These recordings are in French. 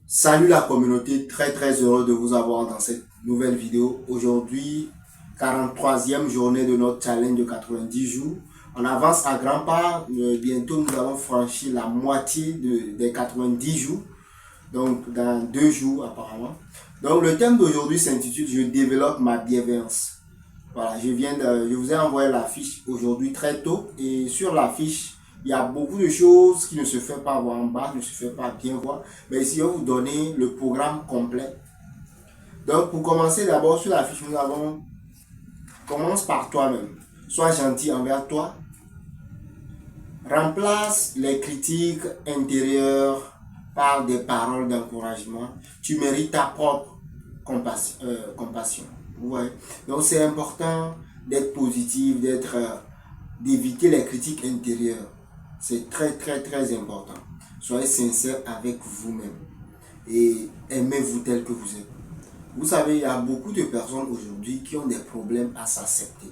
Salut la communauté, très heureux de vous avoir dans cette nouvelle vidéo. Aujourd'hui, 43e journée de notre challenge de 90 jours. On avance à grands pas. Bientôt, nous allons franchir la moitié des 90 jours. Donc, dans 2 jours apparemment. Donc, le thème d'aujourd'hui s'intitule « Je développe ma bienveillance ». Voilà, je vous ai envoyé la fiche aujourd'hui très tôt. Et sur la fiche, il y a beaucoup de choses qui ne se font pas voir en bas, ne se font pas bien voir. Mais ici, je vais vous donner le programme complet. Donc, pour commencer, d'abord, sur la fiche, nous avons commence par toi-même. Sois gentil envers toi. Remplace les critiques intérieures par des paroles d'encouragement. Tu mérites ta propre compassion. Ouais. Donc, c'est important d'être positif, d'éviter les critiques intérieures. C'est très important. Soyez sincère avec vous-même et aimez-vous tel que vous êtes. Vous savez, il y a beaucoup de personnes aujourd'hui qui ont des problèmes à s'accepter.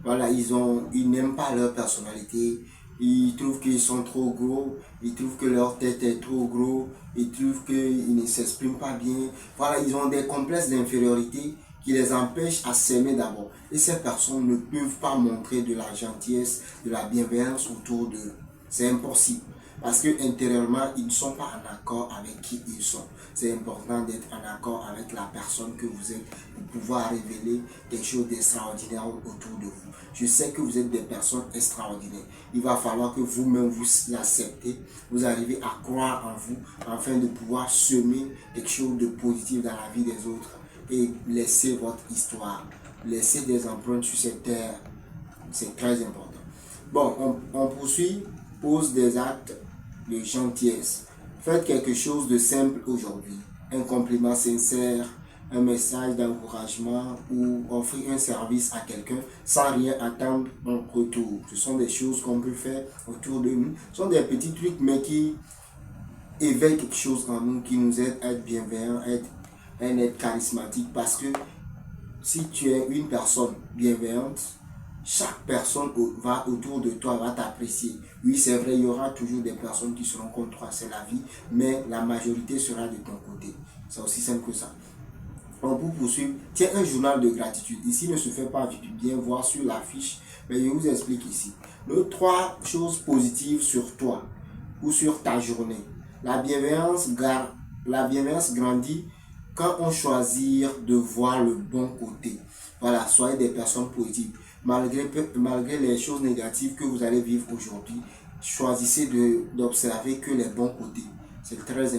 Voilà, ils n'aiment pas leur personnalité, ils trouvent qu'ils sont trop gros, ils trouvent que leur tête est trop gros, ils trouvent qu'ils ne s'expriment pas bien. Voilà, ils ont des complexes d'infériorité qui les empêchent à s'aimer d'abord. Et ces personnes ne peuvent pas montrer de la gentillesse, de la bienveillance autour d'eux. C'est impossible. Parce que intérieurement, ils ne sont pas en accord avec qui ils sont. C'est important d'être en accord avec la personne que vous êtes pour pouvoir révéler quelque chose d'extraordinaire autour de vous. Je sais que vous êtes des personnes extraordinaires. Il va falloir que vous-même vous l'acceptez, vous arrivez à croire en vous afin de pouvoir semer quelque chose de positif dans la vie des autres et laisser votre histoire, laisser des empreintes sur cette terre. C'est très important. Bon, on poursuit, pose des actes de gentillesse. Faites quelque chose de simple aujourd'hui. Un compliment sincère, un message d'encouragement ou offrir un service à quelqu'un sans rien attendre en retour. Ce sont des choses qu'on peut faire autour de nous. Ce sont des petits trucs mais qui éveillent quelque chose en nous, qui nous aident à être bienveillants, à être charismatique. Parce que si tu es une personne bienveillante, chaque personne va autour de toi va t'apprécier. Oui, c'est vrai, il y aura toujours des personnes qui seront contre toi, c'est la vie, mais la majorité sera de ton côté. C'est aussi simple que ça. Donc pour poursuivre, tiens un journal de gratitude. Ici, ne se fait pas bien voir sur la fiche, mais je vous explique ici. Les 3 choses positives sur toi ou sur ta journée. La bienveillance grandit quand on choisit de voir le bon côté. Voilà, soyez des personnes positives. Malgré les choses négatives que vous allez vivre aujourd'hui, choisissez d'observer que les bons côtés. C'est très important.